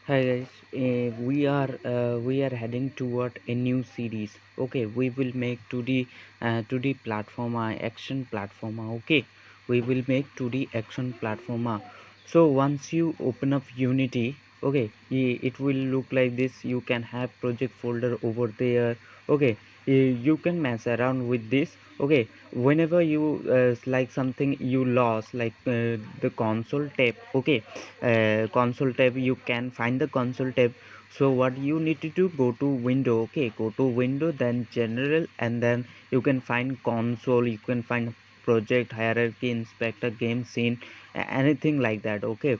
Hi guys, we are heading toward a new series. Okay, we will make 2D platformer action platformer. Okay, we will make 2D action platformer. So once you open up Unity, okay, it will look like this. You can have project folder over there. Okay, you can mess around with this. Okay, whenever you like something you lost, like the console tab. Okay, console tab, you can find the console tab. So what you need to do, go to window. Okay, go to window, then general, and then you can find console, you can find project, hierarchy, inspector, game scene, anything like that. Okay,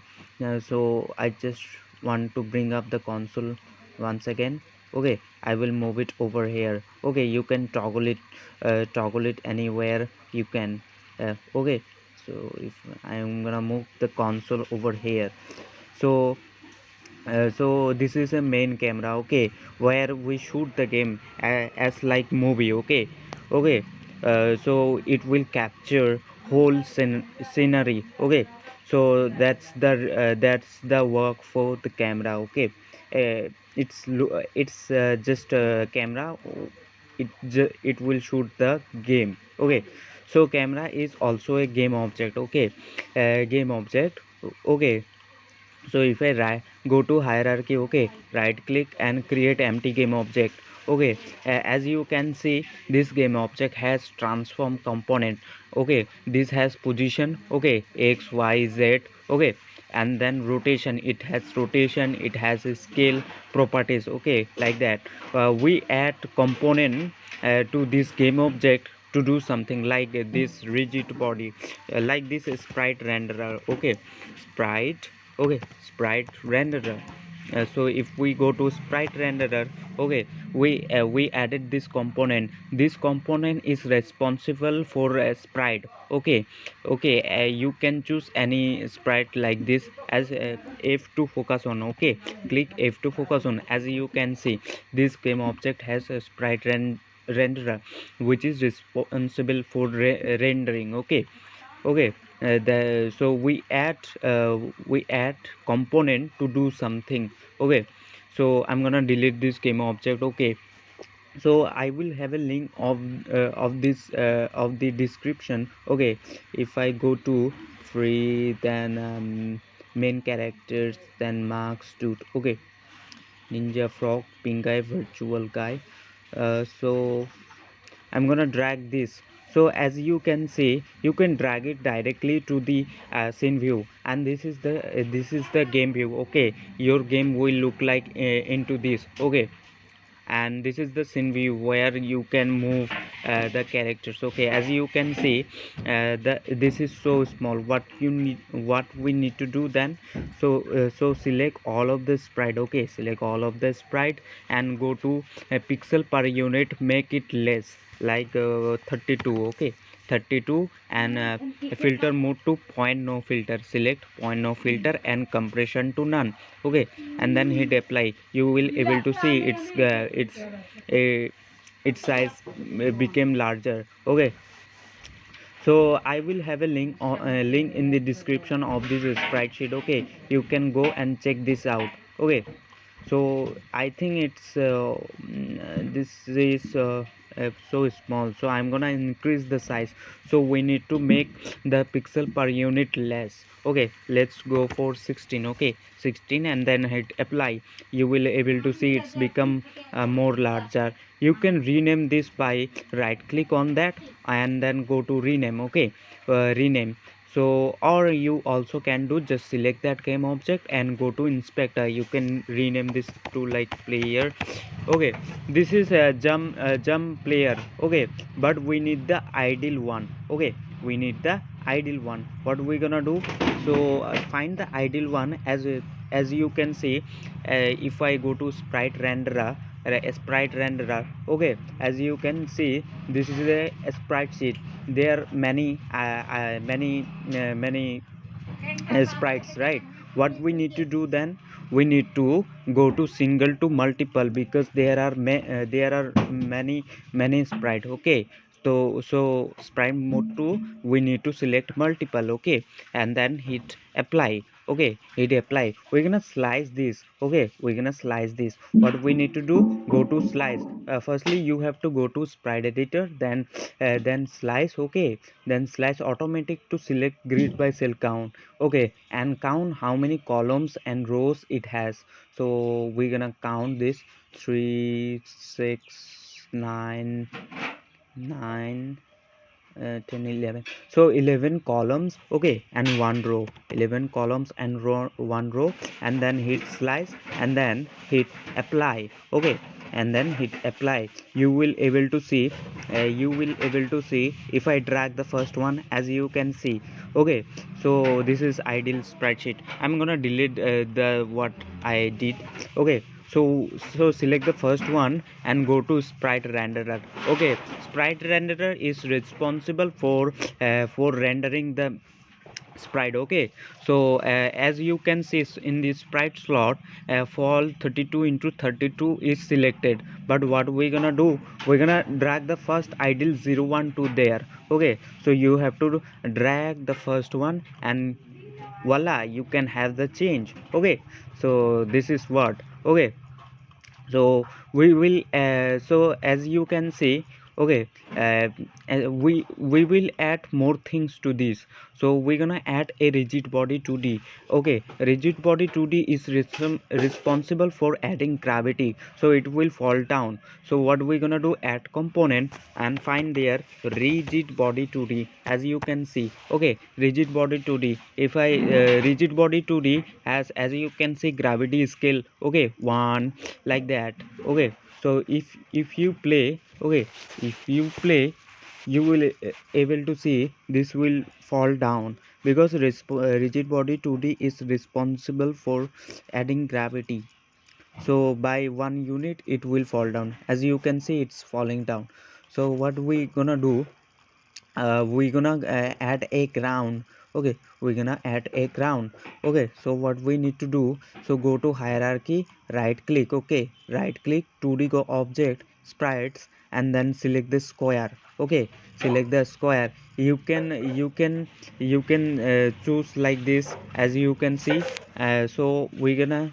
so I just want to bring up the console once again. Okay, I will move it over here. Okay, you can toggle it anywhere you can. Okay, so if I am gonna move the console over here, so so this is a main camera. Okay, where we shoot the game as like movie. Okay, okay, so it will capture whole scenery. Okay, so that's the work for the camera. Okay, it's just a camera. It will shoot the game. Okay, so camera is also a game object. Okay, game object. Okay, so if I go to hierarchy. Okay, right click and create empty game object. Okay, as you can see, this game object has transform component. Okay, this has position. Okay, x y z. Okay, and then rotation, it has rotation, it has a scale properties. Okay, like that. We add component to this game object to do something like this rigid body, like this sprite renderer. Okay, sprite. Okay, sprite renderer. So if we go to sprite renderer, okay, we added this component. This component is responsible for a sprite. Okay, okay, you can choose any sprite like this as f2 focus on. Okay, click f2 focus on. As you can see, this game object has a sprite renderer which is responsible for rendering. Okay, okay, so we add component to do something. Okay, so I'm gonna delete this game object. Okay, so I will have a link of this of the description. Okay, if I go to free, then main characters, then marks dude. Okay, ninja frog, pink guy, virtual guy. So I'm gonna drag this. So as you can see, you can drag it directly to the scene view, and this is the game view. Okay, your game will look like into this. Okay, and this is the scene view where you can move the characters. Okay, as you can see, this is so small. What we need to do then, so select all of the sprite. Okay, select all of the sprite and go to pixel per unit, make it less, like 32. Okay, 32, and filter mode to point no filter, select point no filter and compression to none. Okay, and then hit apply. You will able to see its size became larger. Okay, so I will have a link in the description of this spreadsheet. Okay, you can go and check this out. Okay, so I think this is so small, so I'm gonna increase the size. So we need to make the pixel per unit less. Okay, let's go for 16. Okay, 16, and then hit apply. You will able to see it's become more larger. You can rename this by right click on that and then go to rename. Okay, rename. So or you also can do, just select that game object and go to inspector. You can rename this to like player. Okay, this is a jump player. Okay, but we need the ideal one. Okay, we need the ideal one. What we gonna do? So find the ideal one. As you can see, if I go to sprite renderer. Okay, as you can see, this is a sprite sheet. There are many sprites, right? What we need to do then, we need to go to single to multiple, because there are many sprite. Okay, so sprite mode 2, we need to select multiple. Okay, and then hit apply. okay, hit apply. We're gonna slice this, okay, we're gonna slice this. What we need to do, go to slice. Firstly you have to go to sprite editor, then slice, okay, then slash automatic to select grid by cell count, okay, and count how many columns and rows it has. So we're gonna count this: 3, 6, 9, 9, 10, 11. So 11 columns, okay, and one row. 11 columns and one row, and then hit slice, and then hit apply, okay, and then hit apply. You will able to see, if I drag the first one, as you can see, okay. So this is ideal sprite sheet. I'm gonna delete the what I did, okay. So select the first one and go to sprite renderer, okay. Sprite renderer is responsible for rendering the sprite, okay. So as you can see in the sprite slot, fall 32 into 32 is selected, but what we're gonna do, we're gonna drag the first ideal 01 to there, okay. So you have to drag the first one, and voila, you can have the change, okay. So this is what, okay. So we will so as you can see, okay, uh, we will add more things to this. So we're gonna add a rigid body 2D, okay. Rigid body 2D is responsible for adding gravity, so it will fall down. So what we're gonna do, add component and find there rigid body 2D, as you can see, okay. Rigid body 2D, if I rigid body 2D has, as you can see, gravity scale, okay, 1, like that, okay. So if you play, okay, if you play, you will able to see this will fall down, because rigid body 2D is responsible for adding gravity. So by 1 unit it will fall down, as you can see it's falling down. So what we gonna do, we're gonna add a ground, okay. We're gonna add a ground, okay. So what we need to do, so go to hierarchy, right click, okay, right click, 2D go object, sprites, and then select the square, okay. Select the square. You can choose like this, as you can see. So we're gonna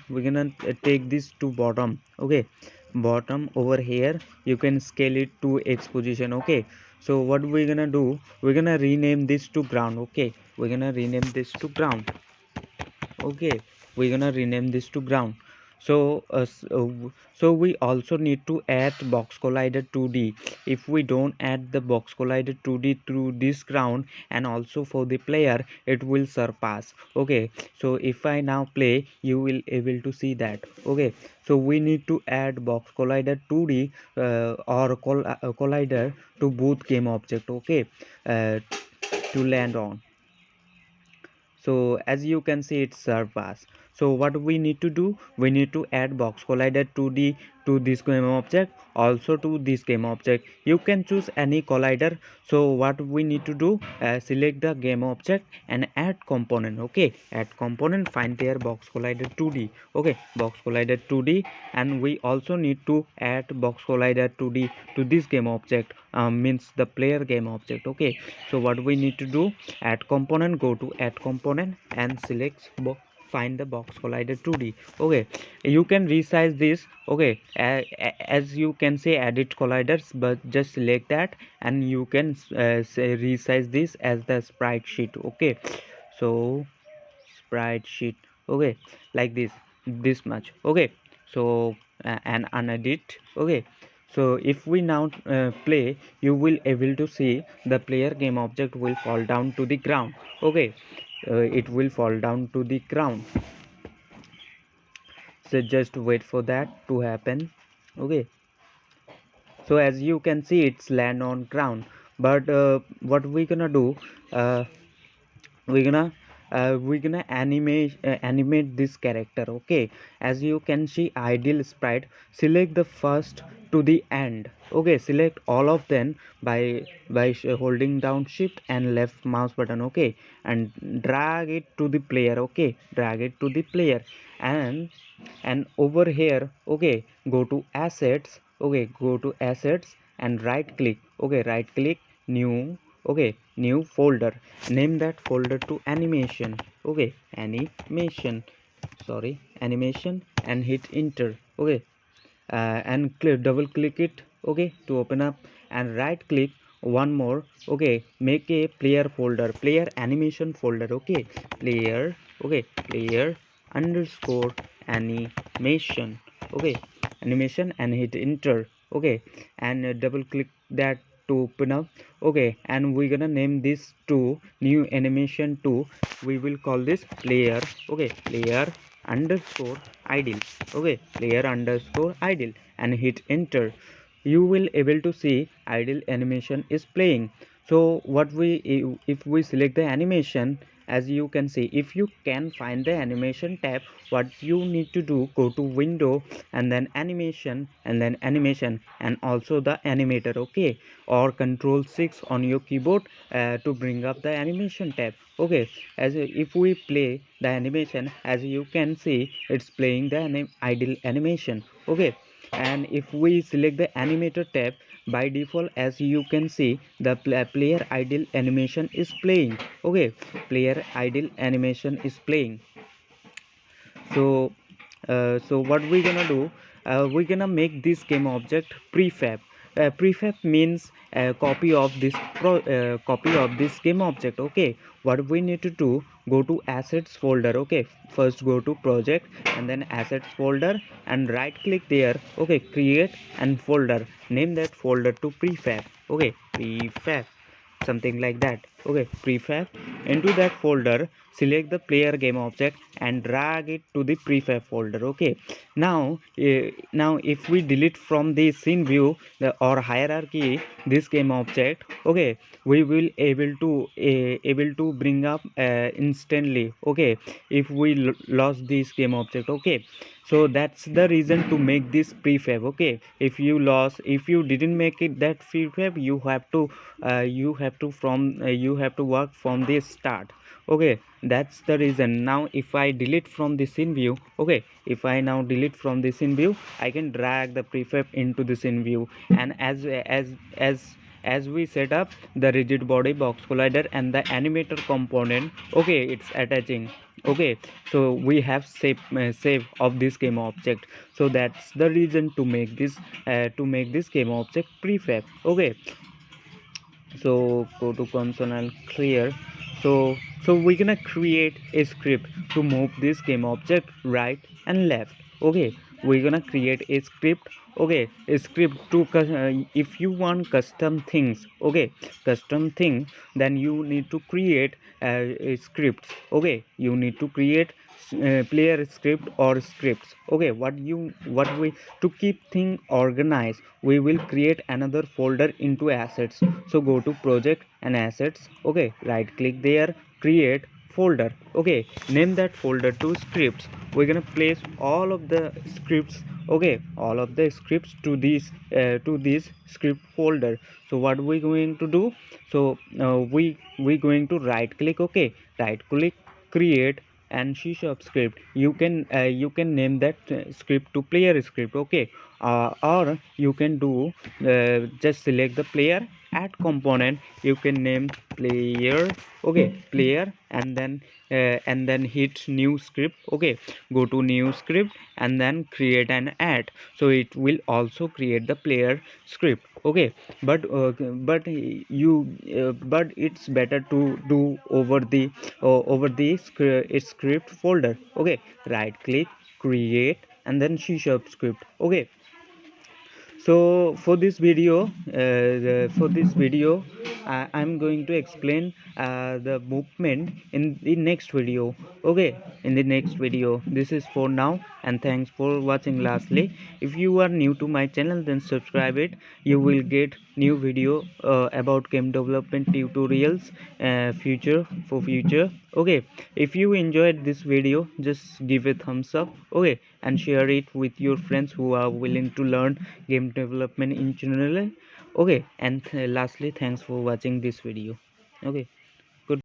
take this to bottom, okay. Bottom over here, you can scale it to X position, okay. So what we're gonna do, we're gonna rename this to ground, okay. We're gonna rename this to ground, okay. We're gonna rename this to ground. So so we also need to add box collider 2D. If we don't add the box collider 2D through this ground, and also for the player, it will surpass, okay. So if I now play, you will able to see that, okay. So we need to add box collider 2D or collider to both game object, okay, uh, to land on. So as you can see, it's surpass. So what we need to do, we need to add box collider 2D to this game object, also to this game object. You can choose any collider. So what we need to do, select the game object and add component, okay. Add component, find their box collider 2D, okay. Box collider 2D, and we also need to add box collider 2D to this game object, means the player game object, okay. So what we need to do, add component, go to add component and select find the box collider 2D, okay. You can resize this, okay. As you can say, edit colliders, but just select that, and you can say resize this as the sprite sheet, okay. So sprite sheet, okay, like this much, okay. So and unedit, okay. So if we now play, you will able to see the player game object will fall down to the ground, okay. It will fall down to the ground. So just wait for that to happen, okay. So as you can see, it's land on ground. But what we gonna do, uh, we're gonna animate this character, okay. As you can see, ideal sprite, select the first to the end, okay. Select all of them by holding down shift and left mouse button, okay, and drag it to the player, okay. Drag it to the player, and over here, okay, go to assets, okay. Go to assets and right click, okay. Right click, new, okay. new folder. Name that folder to animation. Okay, animation, sorry, animation, and hit enter. Okay, and double click it, okay, to open up, and right click one more. Okay, make a player folder, player animation folder. Okay, player, okay, player underscore animation. Okay, animation, and hit enter. Okay, and double click that to open up. Okay, and we're gonna name this to new animation 2. We will call this player. Okay, player underscore idle. Okay, player underscore idle, and hit enter. You will able to see idle animation is playing. So what we, if we select the animation, as you can see, if you can find the animation tab, what you need to do, go to window, and then animation, and then animation, and also the animator. Okay, or control 6 on your keyboard to bring up the animation tab. Okay, as if we play the animation, as you can see, it's playing the idle animation. Okay, and if we select the animator tab, by default, as you can see, the player idle animation is playing. Okay, player idle animation is playing. So so what we're gonna do, we're gonna make this game object prefab. Prefab means a copy of this copy of this game object. Okay, what we need to do, go to assets folder. Okay, first go to project, and then assets folder, and right click there. Okay, create and folder, name that folder to prefab. Okay, prefab, something like that. Okay, prefab. Into that folder, select the player game object and drag it to the prefab folder. Okay, now now if we delete from the scene view, or hierarchy, this game object, okay, we will able to bring up instantly. Okay, if we lost this game object. Okay, so that's the reason to make this prefab. Okay, if you lost, if you didn't make it that prefab, you have to from you have to work from the start. Okay, that's the reason. Now if I delete from the scene view, okay, if I now delete from the scene view, I can drag the prefab into the scene view. And as we set up the rigid body, box collider, and the animator component, okay, it's attaching. Okay, so we have save of this game object. So that's the reason to make this game object prefab. Okay, so go to console and clear. So we're gonna create a script to move this game object right and left. Okay, we're gonna create a script. Okay, a script to if you want custom things, okay, custom thing, then you need to create a script. Okay, you need to create player script or scripts. Okay, what we, to keep thing organized, we will create another folder into assets. So go to project and assets. Okay, right click there, create folder. Okay, name that folder to scripts. We're gonna place all of the scripts. Okay, all of the scripts to this script folder. So what we going to do, so we going to right click. Okay, right click, create, and C# script. You can name that script to player script. Okay, or you can do just select the player, add component, you can name player. Okay, player, and then hit new script. Okay, go to new script, and then create an add. So it will also create the player script. Okay, but but it's better to do over the script folder. Okay, right click, create, and then C# script. Okay, so for this video I'm going to explain the movement in the next video. Okay, in the next video. This is for now, and thanks for watching. Lastly, if you are new to my channel, then subscribe it. You will get new video about game development tutorials future. Okay, if you enjoyed this video, just give a thumbs up. Okay, and share it with your friends who are willing to learn game development in general. Okay, and lastly, thanks for watching this video. Okay.